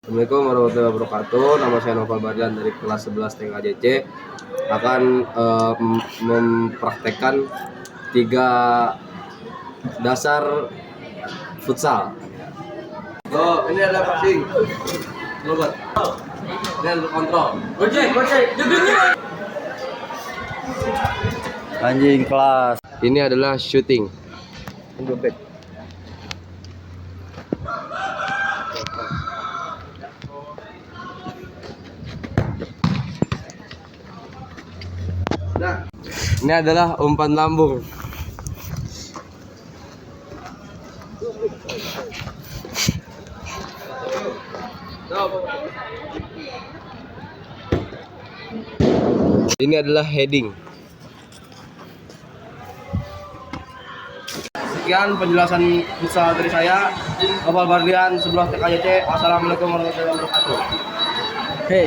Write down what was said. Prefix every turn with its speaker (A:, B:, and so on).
A: Assalamualaikum warahmatullahi wabarakatuh. Nama saya Noval Bardan dari kelas 11 TKJC akan mempraktekkan 3 dasar futsal. Oh, ini ada passing. Robot. Ini ada kontrol. Gocek.
B: Anjing kelas.
A: Ini adalah shooting. Nah, ini adalah umpan lambung. Ini adalah heading. Sekian penjelasan futsal dari saya, Noval Bardan, 11 TKJC. Assalamualaikum warahmatullahi wabarakatuh.
B: Hey.